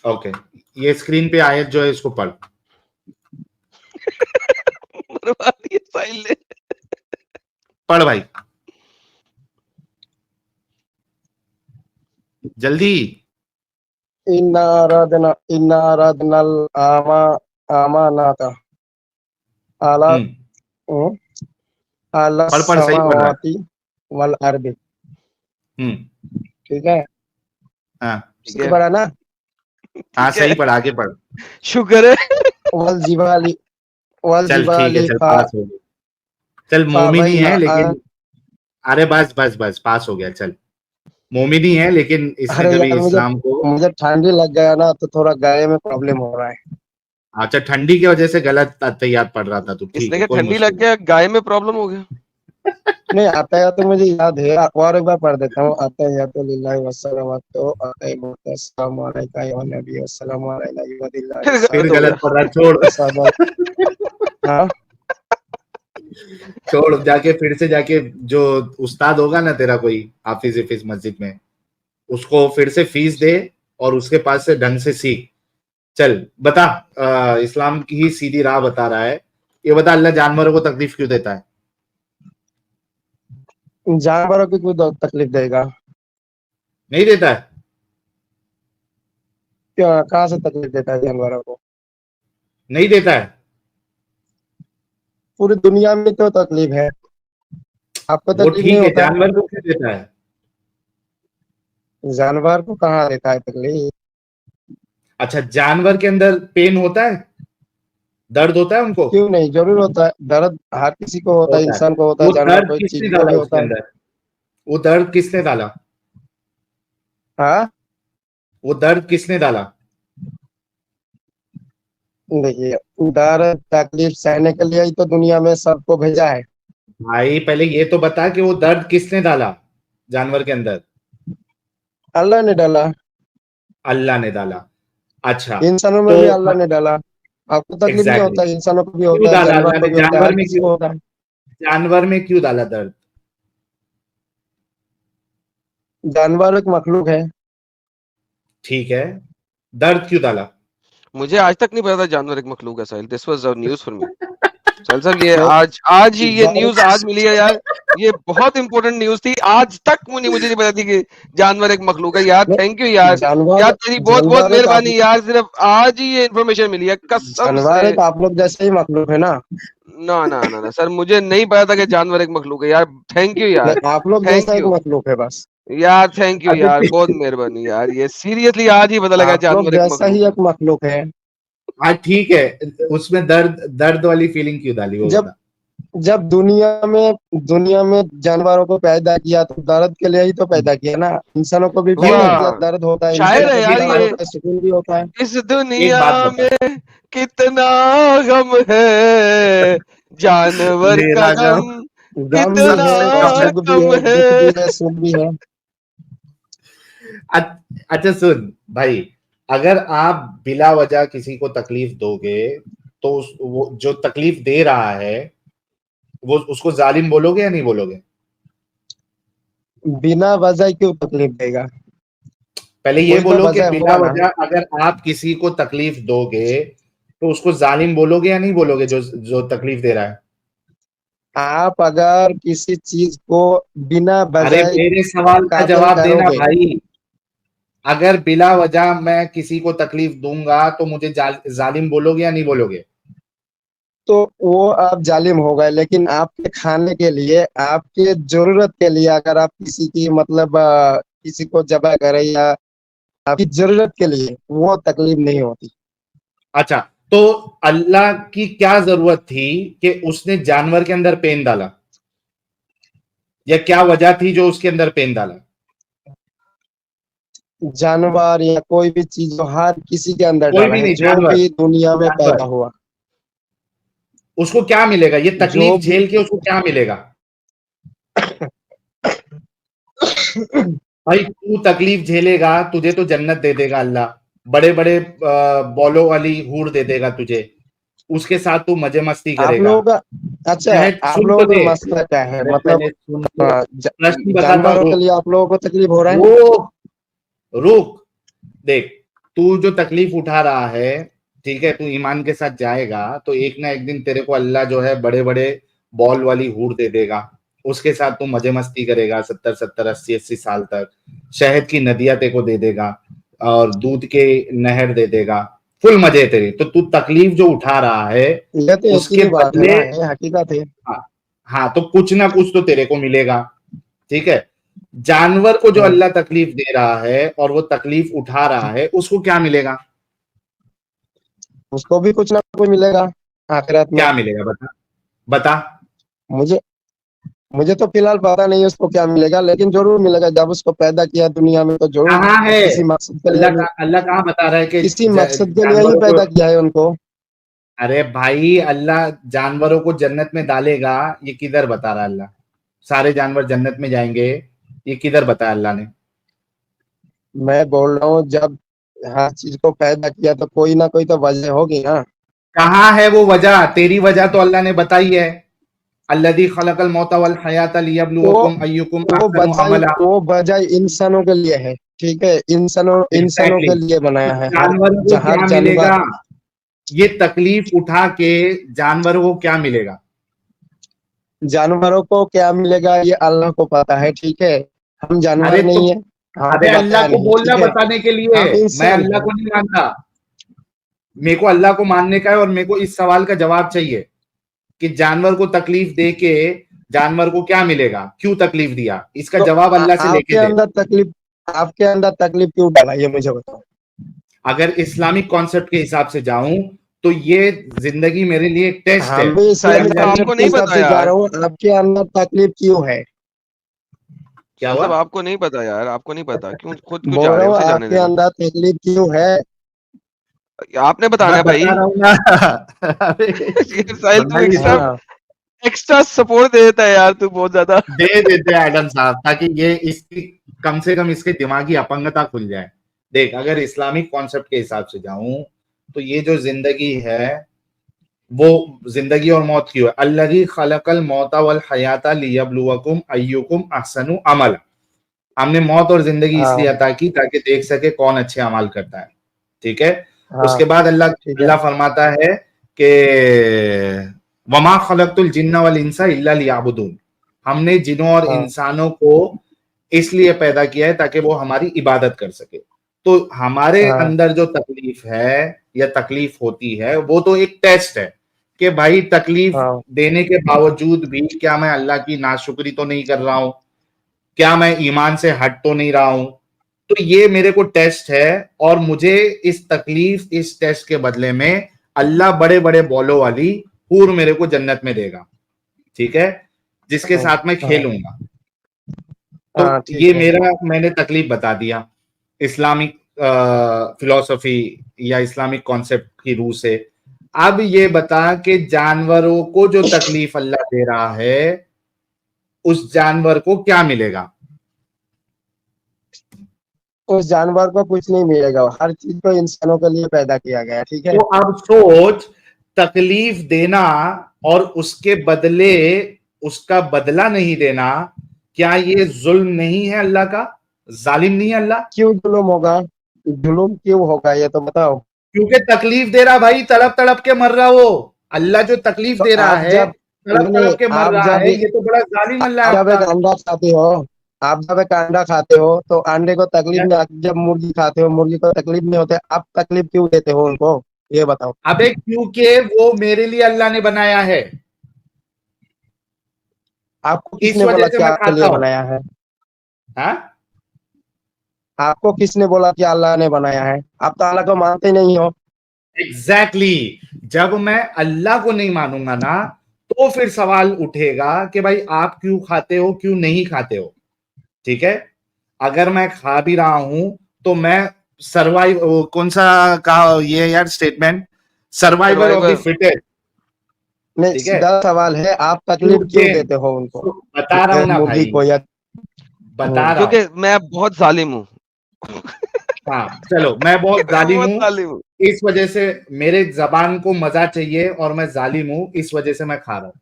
ओके, ये स्क्रीन पे आयत जो है इसको पढ़। मरवा दिया साहिल ने। पढ़ भाई, जल्दी। इन्ना अरादनल अमानता अला हम्म, अला पढ़ सही पढ़ रहा है। समावाति वल अर्दी, हम्म, ठीक है, हाँ ठीक सही है, पढ़ा ना? हाँ, ठीक है, सही पढ़, आगे पढ़। शुक्र है। वल जिबाली वल चल ठीक है, जिबाली चल पास हो गया। चल मोमिनी फाबैना है लेकिन, अरे बस बस बस, पास हो गया, चल। मोमिनी है लेकिन इसने अरे कभी यार इस्लाम को, मुझे ठंडी लग गया ना, तो थोड़ा गले में प्रॉब्लम हो रहा है। अच्छा ठंडी की वजह से गलत अतहियात पढ़ रहा था तू, ठीक इसने है, क्या कोई ठंडी मुश्किल लग गया, गाय में प्रॉब्लम हो गया? नहीं आता है तो मुझे याद है, और एक बार पढ़ देता हूँ। अत्तहियातु लिल्लाहि वस्सलावातु अत्तय्यिबातु अस्सलामु अलैका अय्युहन नबी वस्सलामु अलैना फिर इबादिल्लाहिस फिर गलत हो गलत गया। पढ़ रहा, छोड़। सालिहीन। हाँ छोड़, जाके फिर से जाके जो उस्ताद होगा ना तेरा, कोई हाफिज हिफिज मस्जिद में, उसको फिर से फीस दे और उसके पास से ढंग से सीख। चल बता, इस्लाम की ही सीधी राह बता रहा है। ये बता, अल्लाह जानवरों को तकलीफ क्यों देता है? जानवरों की कोई तकलीफ देगा? नहीं देता है। क्यों, कहाँ से तकलीफ देता है जानवरों को? नहीं देता है? पूरी दुनिया में तो तकलीफ है, आपको वो तकलीफ नहीं ठीक है, होता? जानवर को क्यों देता है? जानवर को कहाँ देता है तकलीफ? अच्छा, जानवर के अंदर पेन होता है, दर्द होता है उनको? क्यों नहीं, जरूर होता है दर्द, हर किसी को होता है, होता है। इंसान को होता है, वो जानवर दर्द को, किसने चीज को भी डाला उसके होता है। अंदर? वो दर्द किसने डाला? हाँ वो दर्द किसने डाला? देखिए, दर्द तकलीफ सहने के लिए ही तो दुनिया में सबको भेजा है। भाई पहले ये तो बता कि वो दर्द किसने डाला जानवर के अंदर? अल्लाह ने डाला। अल्लाह ने डाला। अच्छा, इंसानों में तो भी अल्लाह ने डाला। आपको तकलीफ नहीं एग्जैक्टली होता, इंसानों को भी क्यों होता है, डाला जानवर अल्लाह को ने? भी होता है, हर किसी को होता है। जानवर में क्यों डाला दर्द? जानवर एक मखलूक है। ठीक है, दर्द क्यों डाला? मुझे आज तक नहीं पता था जानवर एक मखलूक है Sahil, this was news for me. Sahil साहब ये आज ही ये न्यूज़ आज मिली है यार, ये बहुत इंपॉर्टेंट न्यूज़ थी, आज तक मुझे नहीं पता थी कि जानवर एक मखलूक है यार। थैंक यू यार, जानवर यार तेरी बहुत बहुत जानवर एक मेहरबानी यार, सिर्फ आज ही ये इन्फॉर्मेशन मिली है कसम जानवर से। एक आप लोग जैसे ही मखलूक है ना। ना ना ना ना सर, मुझे नहीं पता था कि जानवर एक मखलूक है यार। थैंक यू यार, आप लोग थैंक जैसा एक यू मखलूक है बस। यार, थैंक यू यार, अच्छा, बहुत मेहरबानी यार, ये सीरियसली आज ही पता लगा आप लोग जानवर एक जैसा ही मखलूक एक मखलूक है। हाँ ठीक है, उसमें दर्द दर्द वाली फीलिंग क्यों डाली वो जब बता? जब दुनिया में जानवरों को पैदा किया तो दर्द के लिए ही तो पैदा किया ना। इंसानों को भी क्यों पैदा नहीं? किया, वाह, दर्द होता है, शायर इंसानों है को भी यार दर्द ये। होता है, सुकून भी होता है। इस एक बात दुनिया बता, में कितना गम है, जानवर का मेरा गम गम गम भी कितना है और कम है। सुख भी कम है, दुख है। भी है, सुख भी है। अच्छा सुन भाई, अगर आप बिला वजह किसी को तकलीफ दोगे तो वो जो तकलीफ दे रहा है वो उसको जालिम बोलोगे या नहीं बोलोगे? बिना वजह क्यों तकलीफ देगा? पहले ये कोई तो बोलो कि वजह बिला होगा ना। वजह अगर आप किसी को तकलीफ दोगे तो उसको जालिम बोलोगे या नहीं बोलोगे जो जो तकलीफ दे रहा है? आप अगर किसी चीज को बिना अरे वजह मेरे सवाल का कातिल जवाब देना करोगे भाई। अगर बिला वजह मैं किसी को तकलीफ दूंगा तो मुझे जालिम बोलोगे या नहीं बोलोगे? तो वो आप जालिम हो गए। लेकिन आपके खाने के लिए, आपके जरूरत के लिए अगर आप किसी की मतलब किसी को जबा करें या आपकी जरूरत के लिए, वो तकलीफ नहीं होती। अच्छा, तो अल्लाह की क्या जरूरत थी कि उसने जानवर के अंदर पेन डाला, या क्या वजह थी जो उसके अंदर पेन डाला? जानवर या कोई भी चीज जो हर किसी के अंदर कोई डाला भी है, नहीं, जो जानवर भी दुनिया में जानवर पैदा हुआ, उसको क्या मिलेगा? ये जो तकलीफ भी झेल के उसको क्या मिलेगा? भाई तू तकलीफ झेलेगा, तुझे तो जन्नत दे देगा अल्लाह, बड़े बड़े बॉलों वाली हूर दे देगा तुझे, उसके साथ तू मजे मस्ती आप करेगा। लोगों का। अच्छा, शहद आप सुन तो लोगों दे। का मसला क्या है? अरे मतलब पहले सुन तो, प्रश्न बताता हूँ, जानवरों के रुक लिए आप लोगों को तकलीफ हो रहा है। रुक रुक। देख, तू जो तकलीफ उठा रहा है, ठीक है, तू ईमान के साथ जाएगा तो एक ना एक दिन तेरे को अल्लाह जो है बड़े बड़े बॉल वाली हूर दे देगा, उसके साथ तू मजे मस्ती करेगा 70 70 80 80 साल तक, शहद की नदियां तेरे को दे देगा और दूध के नहर दे देगा, फुल मजे तेरे। तो तू तकलीफ जो उठा रहा है ये तो उसके यकीनी बात है बदले, ना, ये हकीकत है। हाँ, हाँ, तो कुछ ना कुछ तो तेरे को मिलेगा, ठीक है। जानवर को जो अल्लाह तकलीफ दे रहा है और वो तकलीफ उठा रहा है, उसको क्या मिलेगा? उसको भी कुछ ना कुछ मिलेगा आखिरत में। क्या मिलेगा बता, बता। मुझे मुझे तो फिलहाल पता नहीं है उसको क्या मिलेगा, लेकिन जरूर मिलेगा। जब उसको पैदा किया दुनिया में तो जरूर कहाँ है? किसी मकसद के लिए, अल्लाह कहाँ बता रहा है कि किसी मकसद के लिए ही जानवरों को? पैदा किया है उनको। अरे भाई, अल्लाह जानवरों को जन्नत में डालेगा, ये किधर बता रहा है अल्लाह? सारे जानवर जन्नत में जाएंगे, ये किधर बताया अल्लाह ने? मैं बोल रहा हूँ, जब हर चीज को पैदा किया तो कोई ना कोई तो वजह होगी ना। कहाँ है वो वजह? तेरी वजह तो अल्लाह ने बताई है, अल्लज़ी खलक़ल मौता वल हयाता वो लियब्लुवकुम अय्युकुम वो अहसनु वजह अमला। वो वजह इंसानों के लिए है, ठीक है। इंसानों एग्जैक्टली, के लिए बनाया है। हर जानवरों को हर क्या जानवर, मिलेगा? ये तकलीफ उठा के जानवरों को क्या मिलेगा? जानवरों को क्या मिलेगा ये अल्लाह को पता है, ठीक है। हम अरे जानवर तो, नहीं है, अरे हमको अल्लाह बताया को नहीं, बोलना ठीक है। बताने के लिए, हम मैं इंसान अल्लाह हैं। को नहीं मानता। मेरे को अल्लाह को मानने का है और मेरे को इस सवाल का जवाब चाहिए कि जानवर को तकलीफ दे के जानवर को क्या मिलेगा, क्यों तकलीफ दिया, इसका तो जवाब अल्लाह से लेके दे। आपके अंदर तकलीफ क्यों डाला, ये मुझे बताओ। अगर इस्लामिक कॉन्सेप्ट के हिसाब से जाऊं तो ये जिंदगी मेरे लिए एक टेस्ट है। हम भी इस्लामिक साहिल साहब, कॉन्सेप्ट आपको के नहीं हिसाब पता से जा यार। रहा हूँ, आपके अंदर तकलीफ क्यों है? क्या मतलब हुआ? आपको नहीं पता यार, आपको नहीं पता, क्यों खुद क्यों बोल जा रहा रहे हो, हूँ उसे जाने आपके देना। अंदर तकलीफ क्यों है? आपने बताना मैं है भाई। बता रहा हूँ ना। अरे साहिल तू बंगाली एक्स्ट्रा साहब, एक्स्ट्रा सपोर्ट दे देता है यार, तू बहुत ज्यादा। दे देते हैं एडम साहब, ताकि ये इसकी कम से कम इसके दिमागी अपंगता खुल जाए। देख, अगर इस्लामिक कॉन्सेप्ट के हिसाब से जाऊं तो ये जो जिंदगी है वो जिंदगी और मौत की है। अल्लज़ी खलकल मौता वल हयाता लियब्लुवकुम अय्युकुम अहसनु अमला। हमने मौत और जिंदगी इसलिए हाँ अता की ताकि देख सके कौन अच्छे अमाल करता है। ठीक है। हाँ उसके बाद अल्लाह ठीक है। अल्लाह फरमाता है कि वमा खलकतुल जिन्ना वल इंसा इल्ला लियाबुदून। हमने जिनों और हाँ इंसानों को इसलिए पैदा किया है ताकि वो हमारी इबादत कर सके। तो हमारे हाँ अंदर जो तकलीफ है या तकलीफ होती है वो तो एक टेस्ट है कि भाई तकलीफ हाँ देने के बावजूद भी क्या मैं अल्लाह की नाशुक्री तो नहीं कर रहा हूं, क्या मैं ईमान से हट तो नहीं रहा हूं। तो ये मेरे को टेस्ट है और मुझे इस तकलीफ, इस टेस्ट के बदले में अल्लाह बड़े बड़े बॉलों वाली हूर मेरे को जन्नत में देगा। ठीक है, जिसके हाँ साथ मैं हाँ खेलूंगा। तो हाँ ठीक ये है। मेरा, मैंने तकलीफ बता दिया इस्लामिक फिलॉसफी या इस्लामिक कॉन्सेप्ट की रूह से। अब ये बता कि जानवरों को जो तकलीफ अल्लाह दे रहा है उस जानवर को क्या मिलेगा? उस जानवर को कुछ नहीं मिलेगा, हर चीज को इंसानों के लिए पैदा किया गया है, ठीक है। तो अब सोच, तकलीफ देना और उसके बदले उसका बदला नहीं देना, क्या ये जुल्म नहीं है अल्लाह का? जालिम नहीं है अल्लाह? क्यों जुल्म होगा? जुल्म क्यों होगा ये तो बताओ। क्योंकि तकलीफ दे रहा भाई, तड़प तड़प के मर रहा वो। अल्लाह जो तकलीफ तो दे रहा आप है, जब तड़प नहीं तड़प के मर आप रहा जब है, ये तो बड़ा जालिम अल्लाह है जब एक आपका। अंडा खाते हो, आप जब एक अंडा खाते हो तो अंडे को तकलीफ नहीं, जब मुर्गी खाते हो मुर्गी को तकलीफ नहीं होते, आप तकलीफ क्यों देते हो उनको, ये बताओ। अबे क्योंकि वो मेरे लिए अल्लाह ने बनाया है, आपको इस किसने वजह बोला से कि मैं आपके खाता लिए हूं। बनाया है? हाँ? आपको किसने बोला कि अल्लाह ने बनाया है? आप तो अल्लाह को मानते नहीं हो। एग्जैक्टली जब मैं अल्लाह को नहीं मानूंगा ना तो फिर सवाल उठेगा कि भाई आप क्यों खाते हो, क्यों नहीं खाते हो। ठीक है, अगर मैं खा भी रहा हूं तो मैं सर्वाइव, कौन सा कहा ये यार statement, survival of the survivor. Fittest. नहीं, ठीक है, सीधा सवाल है, आप तकलीफ क्यों क्योंकि देते हो उनको, बता रहा हूं ना मुर्गी भाई, को या बता रहा हूं। क्योंकि मैं बहुत जालिम हूँ। हाँ चलो, मैं बहुत मैं जालिम बहुत हूं, जालिम हूँ। इस वजह से मेरे जबान को मजा चाहिए और मैं जालिम हूं, इस वजह से मैं खा रहा हूं।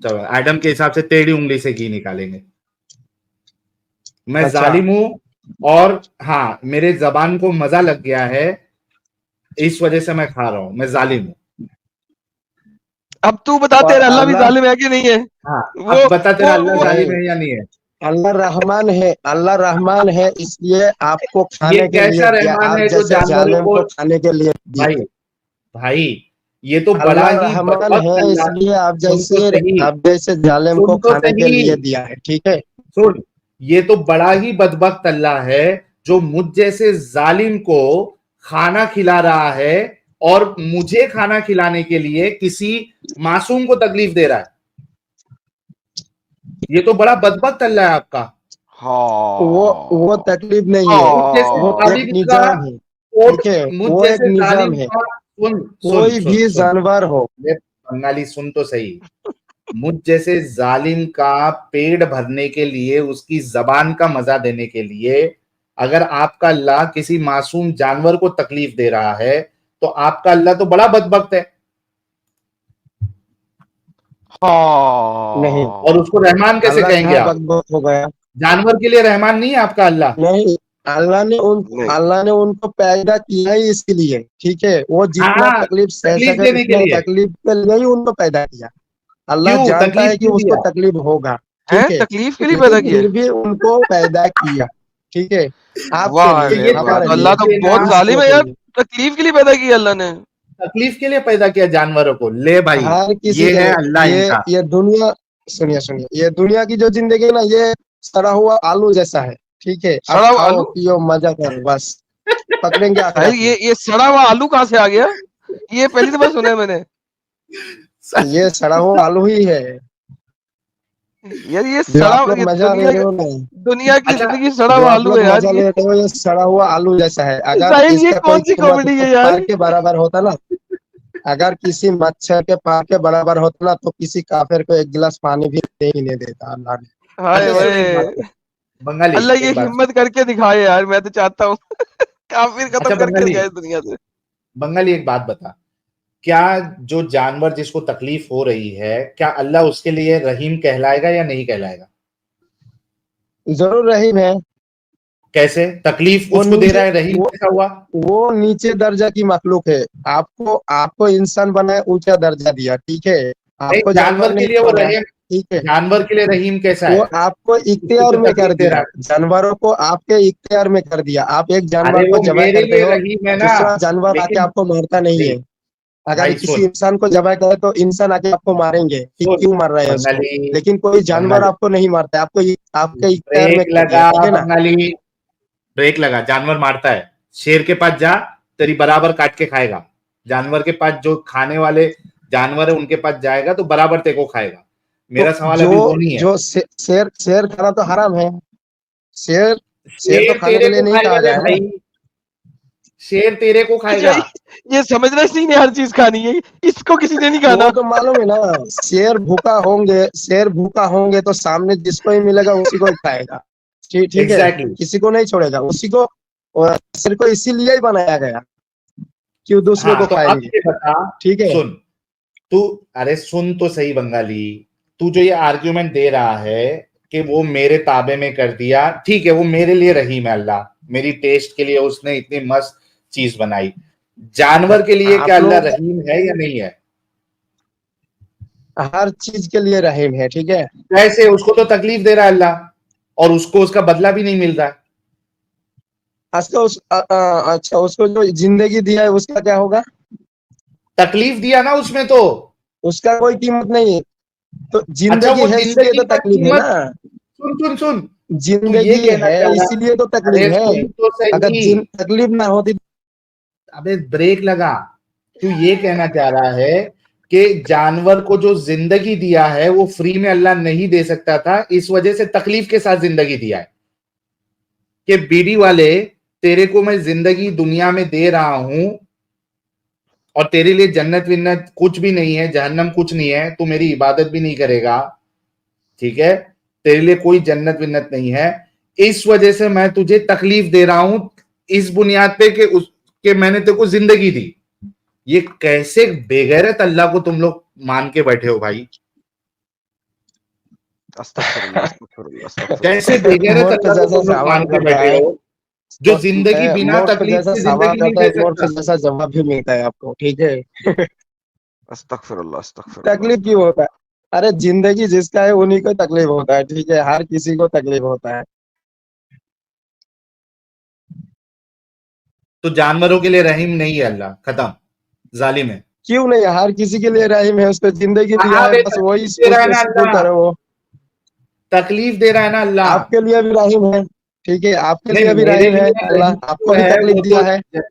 चलो एडम के हिसाब से टेढ़ी उंगली से घी निकालेंगे। मैं अच्छा जालिम हूं और हाँ मेरे जबान को मजा लग गया है, इस वजह से मैं खा रहा हूं, मैं जालिम हूं। अब तू बता, और तेरा अल्लाह भी अल्लाह जालिम है कि नहीं है? हाँ, वो अब बता तेरा अल्लाह वो जालिम नहीं, है या नहीं है? अल्लाह रहमान है, अल्लाह रहमान है, इसलिए आपको ये खाने के लिए कैसा दिया, रहमान आप है जो जैसे जानवरों जालिम को, को खाने के लिए भाई दिया। भाई ये तो बड़ा अल्लाह ही रहमान बदबख्त है, अल्लाह। इसलिए सुन तो सही, आप जैसे जालिम को सुन तो खाने के सही, लिए दिया है, ठीक है। सुन, ये तो बड़ा ही बदबख्त अल्लाह है जो मुझ जैसे जालिम को खाना खिला रहा है और मुझे खाना खिलाने के लिए किसी मासूम को तकलीफ दे रहा है। ये तो बड़ा बदबख्त अल्लाह है आपका। वो हाँ तकलीफ नहीं है, मुझ जैसे वो हाँ। एक जालिम का निजाम है, कोट, ठीक है, मुझ वो एक जैसे निजाम जालिम है। का, सुन सुन कोई सुन भी सुन, जानवर हो, ये बंगाली सुन तो सही, मुझ जैसे जालिम का पेट भरने के लिए, उसकी जबान का मजा देने के लिए अगर आपका अल्लाह किसी मासूम जानवर को तकलीफ दे रहा है तो आपका अल्लाह तो बड़ा बदबख्त है नहीं और उसको रहमान कैसे अल्लाह कहेंगे कहाँ आप? बकबक हो गया? जानवर के लिए रहमान नहीं है आपका अल्लाह? नहीं, नहीं, अल्लाह ने उनको पैदा किया ही इसके लिए, ठीक है, वो जितना हाँ, तकलीफ सह तकलीफ सके देने के उतना लिए। तकलीफ के लिए ही उनको पैदा किया। अल्लाह क्यों जानता तकलीफ है कि क्यों उसको दिया? तकलीफ होगा, है ठीक है, तकलीफ के लिए पैदा लेकिन किया है? फिर भी उनको पैदा किया, ठीक है, आपके वाह लिए, तो रे ये वाह, हमारे तो लिए, अल्लाह तकलीफ तो देना, बहुत जालिम दूसरों है के यार। लिए। तकलीफ के लिए पैदा किया अल्लाह ने। तकलीफ के लिए पैदा किया जानवरों को। ले भाई, हर किसी ये के है अल्लाह इनका। ये दुनिया, सुनिए, ये दुनिया की जो जिंदगी है ना, ये सड़ा हुआ आलू जैसा है, ठीक है। आप सड़ा हुआ खाओ आलू? पियो मजा करो, बस पकड़ेंगे भाई आखिरत में। ये सड़ा हुआ आलू कहाँ से आ गया? ये पहली दफा सुना है मैंने। ये सड़ा हुआ आलू ही है यार ये जो सड़ा, आप लोग ये मजा ले रहे हो ना, दुनिया की अच्छा, जिंदगी सड़ा जो हुआ आप आलू लोग है यार मजा ले ये। रहे हो, ये सड़ा हुआ आलू जैसा है। अगर साहिल ये इसका कौन कोई सी कीमत कॉमेडी है उसके यार? पैर के बराबर होता ना, अगर किसी मच्छर के पैर के बराबर होता ना, तो किसी काफिर को एक गिलास पानी भी नहीं देता अल्लाह ने। हाय अच्छा सुन एक बात भाई, बंगाली, अल्लाह ये एक बात। हिम्मत करके दिखाए यार, मैं तो चाहता हूँ काफिर खत्म अच्छा करके बंगाली, जाए दुनिया से। बंगाली एक बात बता, क्या जो जानवर जिसको तकलीफ हो रही है, क्या अल्लाह उसके लिए रहीम कहलाएगा या नहीं कहलाएगा? जरूर रहीम है। कैसे तकलीफ वो उसको दे नीचे रहा है, रहीम कैसा हुआ? वो नीचे दर्जा की मखलूक है। आपको आपको इंसान बनाया, ऊंचा दर्जा दिया, ठीक है। नहीं, आपको जानवर जानवर के नहीं लिए वो बनाया, रहीम, ठीक है। जानवर के लिए रहीम कैसा वो है? आपको उसको इख्तियार तो में कर तकलीफ दे रहा दिया, है। जानवरों को आपके इख्तियार में कर दिया। आप एक अरे जानवर को वो जबाह मेरे करते लिए हो, रहीम है ना, दूसरा जानवर आके लेकिन आपको मारता नहीं है। नहीं, अगर भाई किसी सुन इंसान को जबाह करे तो इंसान आके आपको मारेंगे कि सुन क्यों मार रहे हैं उसको, बंगाली, लेकिन कोई जानवर बंगाली आपको नहीं मारता, आपको आपके इख्तियार में ब्रेक कर दिया, लगा, ठीक है ना। बंगाली ब्रेक लगा। जानवर मारता है, शेर के पास जा, तेरी बराबर काट के खाएगा। जानवर के पास जो खाने वाले जानवर है उनके पास जाएगा तो बराबर तेरे को खाएगा। मेरा तो सवाल जो अभी वो नहीं है। जो शेर खाना तो हराम है। शेर शेर तो शेर खाने के तेरे लिए को नहीं खाएगा कहा रे गया है ना। भाई, शेर तेरे को अच्छा खाएगा। ये समझना चाहिए नहीं हर चीज खानी है, इसको किसी ने नहीं तो खाना। वो तो मालूम है ना, शेर भूखा होंगे तो सामने जिसको ही मिलेगा उसी को ही खाएगा, ठीक है। एग्जैक्टली। किसी को नहीं छोड़ेगा उसी को। और शेर को इसीलिए ही बनाया गया कि वो दूसरे को हाँ तो अब खाएंगे, ये बता, ठीक है। सुन तू, अरे सुन तो सही बंगाली, तू जो ये आर्ग्यूमेंट दे रहा है कि वो मेरे ताबे में कर दिया, ठीक है, वो मेरे लिए रहीम है अल्लाह, मेरी टेस्ट के लिए उसने इतनी मस्त चीज बनाई। जानवर के लिए क्या आप अल्लाह लोग रहीम है या नहीं है? हर चीज के लिए रहीम है, ठीक है। कैसे? उसको तो तकलीफ दे रहा है अल्लाह और उसको उसका बदला भी नहीं मिल रहा है। अच्छा, उसको जो जिंदगी दिया है उसका क्या होगा? तकलीफ दिया ना उसमें तो। उसका कोई कीमत नहीं है। तो अच्छा जिंदगी वो है इसलिए जिंदगी तो का तकलीफ है कीमत, ना। सुन सुन सुन, तू ये जिंदगी कहना है चाह रहा, इसीलिए तो अरे तकलीफ है। सुन तो अगर सही, तकलीफ ना होती। अबे ब्रेक लगा। तू ये कहना चाह रहा है कि जानवर को जो जिंदगी दिया है वो फ्री में अल्लाह नहीं दे सकता था, इस वजह से तकलीफ के साथ जिंदगी दिया है कि बीड़ी वाले, तेरे को मैं जिंदगी दुनिया में दे रहा हूं और तेरे लिए जन्नत विन्नत कुछ भी नहीं है, जहन्नम कुछ नहीं है, तू मेरी इबादत भी नहीं करेगा, ठीक है, तेरे लिए कोई जन्नत विन्नत नहीं है, इस वजह से मैं तुझे तकलीफ दे रहा हूं, इस बुनियाद पे कि मैंने तेरे को जिंदगी दी। ये कैसे बेगैरत अल्लाह को तुम लोग मान के बैठे हो भाई? अस्तगफिरुल्लाह, अस्तगफिरुल्लाह, अस्तगफिरुल्लाह। कैसे बेगैरत मूर्ख अल्लाह को जैसा तुम लोग मान सवाल के कर रहा बैठे है। हो, जो जिंदगी बिना मूर्ख तकलीफ जैसा से सवाल जिंदगी नहीं करता दे है, मूर्ख सकता। जैसा जवाब भी मिलता है आपको, ठीक है। अस्तगफिरुल्लाह, अस्तगफिरुल्लाह, तकलीफ क्यों होता है? अरे जिंदगी जिसका है उन्हीं को तकलीफ होता है, ठीक है। हर किसी को तकलीफ होता है। तो जानवरों के लिए रहीम नहीं है अल्लाह, खत्म, जालिम है। क्यों नहीं? हर किसी के लिए रहीम है, उसको जिंदगी दिया हाँ है, बे, बस वही तकलीफ दे रहा है उसको ना सुकून अल्लाह, करे वो। तकलीफ दे रहा है ना अल्लाह। आपके लिए भी रहीम है, ठीक है। आपके नहीं लिए भी मेरे रहीम है लिए अल्लाह, रहीम आपको तो भी है, तकलीफ वो दिया तो है।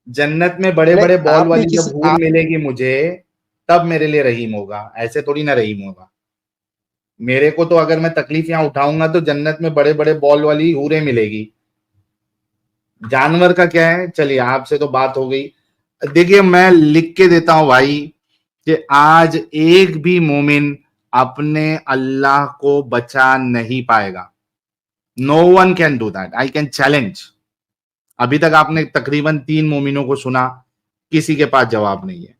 जन्नत में बड़े नहीं, बड़े बॉल आप भी वाली जब किसी हूर मिलेगी मुझे, तब मेरे लिए रहीम होगा, ऐसे थोड़ी ना रहीम होगा। मेरे को तो अगर मैं तकलीफ यहाँ उठाऊंगा तो जन्नत में बड़े बड़े बॉल वाली हूरें मिलेगी। जानवर का क्या है? चलिए आपसे तो बात हो गई। देखिए मैं लिख के देता हूं भाई कि आज एक भी मोमिन अपने अल्लाह को बचा नहीं पाएगा। No one can do that, I can challenge. अभी तक आपने तकरीबन 3 मोमिनों को सुना, किसी के पास जवाब नहीं है।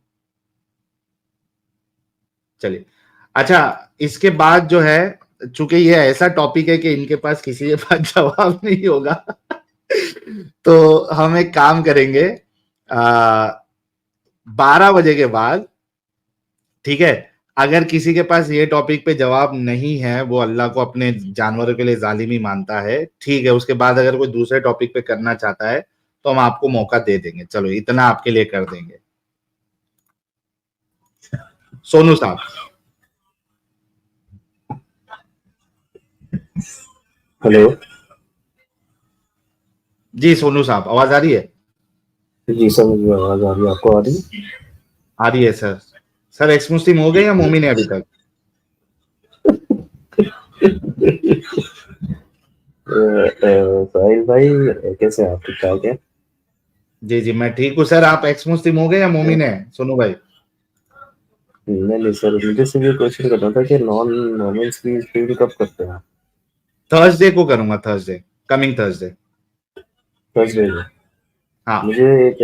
चलिए अच्छा, इसके बाद जो है, चूंकि ये ऐसा टॉपिक है कि इनके पास किसी के पास जवाब नहीं होगा तो हम एक काम करेंगे, 12 बजे के बाद, ठीक है, अगर किसी के पास ये टॉपिक पे जवाब नहीं है, वो अल्लाह को अपने जानवरों के लिए जालिमी मानता है, ठीक है, उसके बाद अगर कोई दूसरे टॉपिक पे करना चाहता है तो हम आपको मौका दे देंगे, चलो इतना आपके लिए कर देंगे। सोनू साहब, हेलो जी सोनू साहब आवाज आ रही है? जी सर, मुझे आवाज आ रही है, आपको आ रही है? आ रही है सर। सर एक्स मुस्लिम हो गए या मोमिन है अभी तक? साहिल भाई, कैसे हैं आप? ठीक ठाक है? जी जी मैं ठीक हूँ सर। आप एक्स मुस्लिम हो गए या मोमिन है सोनू भाई? नहीं नहीं सर, मुझे सिर्फ ये क्वेश्चन करना था कि नॉन मोमेंट्स की स्ट्रीम कब करते हैं? थर्सडे को करूंगा, थर्सडे, कमिंग थर्सडे। थर्सडे में? हाँ मुझे एक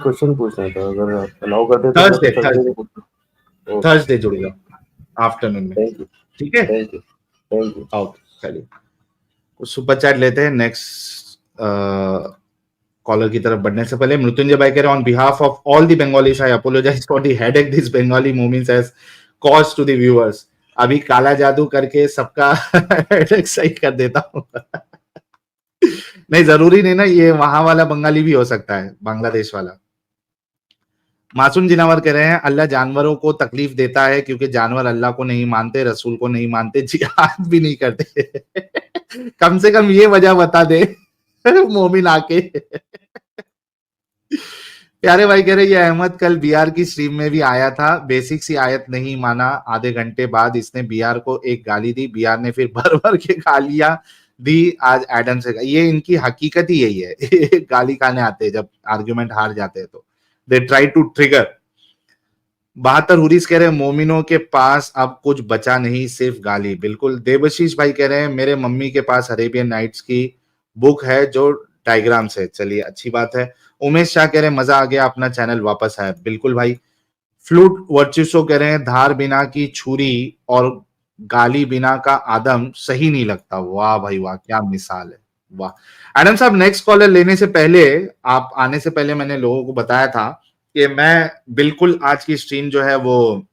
क्वेश्चन पूछना था, अगर आप अलाउ करते तो मैं थर्सडे, थर्सडे थर्सडे, को पूछूं। ओके, थर्सडे जुड़ जाओ आफ्टरनून में, थैंक यू, ठीक है? Thank you, thank you. Okay चलिए, कुछ सुपर चैट लेते हैं। नेक्स्ट कॉलर की तरफ बढ़ने से पहले मृत्युंजय भाई कह रहे हैं, on behalf of all the Bengalis I apologise for the headache this Bengali movements has caused to the viewers. अभी काला जादू करके सबका हेडेक सही कर देता हूँ। नहीं जरूरी नहीं ना, ये वहां वाला बंगाली भी हो सकता है, बांग्लादेश वाला। मासूम जिनावर कह रहे हैं, अल्लाह जानवरों को तकलीफ देता है क्योंकि जानवर अल्लाह को नहीं मानते, रसूल को नहीं मानते, जिहाद भी नहीं करते। कम से कम ये वजह बता दे मोमिन आके। प्यारे भाई कह रहे ये अहमद कल बीआर की स्ट्रीम में भी आया था, बेसिक सी आयत नहीं माना, आधे घंटे बाद इसने बीआर को एक गाली दी, बीआर ने फिर भर भर के गालियां दी। आज एडम से ये इनकी हकीकत ही यही है। गाली खाने आते हैं जब आर्ग्यूमेंट हार जाते हैं तो दे ट्राई टू ट्रिगर। 72 हुरीस कह रहे हैं मोमिनों के पास अब कुछ बचा नहीं, सिर्फ गाली। बिल्कुल। देवशीष भाई कह रहे हैं मेरे मम्मी के पास अरेबियन नाइट्स की बुक है जो डायग्राम से। चलिए अच्छी बात है। उमेश शाह कह रहे हैं मजा आ गया, अपना चैनल वापस आया। बिल्कुल भाई। फ्लूट वर्चुसो कह रहे हैं धार बिना की छुरी और गाली बिना का आदम सही नहीं लगता। वाह भाई वाह, क्या मिसाल है, वाह। एडम साहब नेक्स्ट कॉलर लेने से पहले, आप आने से पहले मैंने लोगों को बताया था कि मैं बिल्कुल आज की स्ट्रीम जो है वो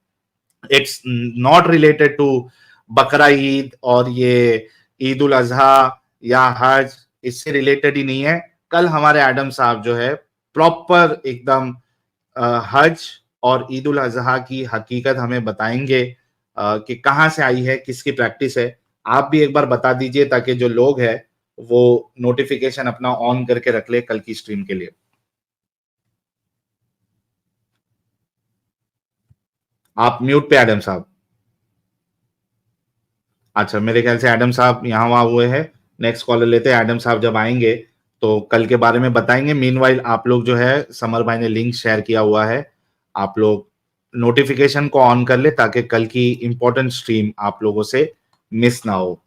इट्स नॉट रिलेटेड टू बकरा ईद और ये ईद उल अजहा या हज, इससे रिलेटेड ही नहीं है। कल हमारे एडम साहब जो है प्रॉपर एकदम हज और ईद उल अजहा की हकीकत हमें बताएंगे कि कहाँ से आई है, किसकी प्रैक्टिस है। आप भी एक बार बता दीजिए ताकि जो लोग हैं वो नोटिफिकेशन अपना ऑन करके रख ले कल की स्ट्रीम के लिए। आप म्यूट पे एडम साहब। अच्छा मेरे ख्याल से एडम साहब यहाँ वहां हुए हैं। नेक्स्ट कॉलर लेते हैं। एडम साहब जब आएंगे तो कल के बारे में बताएंगे। मीनवाइल आप लोग जो है, समर भाई ने लिंक शेयर किया हुआ है, आप लोग नोटिफिकेशन को ऑन कर ले ताकि कल की इंपॉर्टेंट स्ट्रीम आप लोगों से मिस ना हो।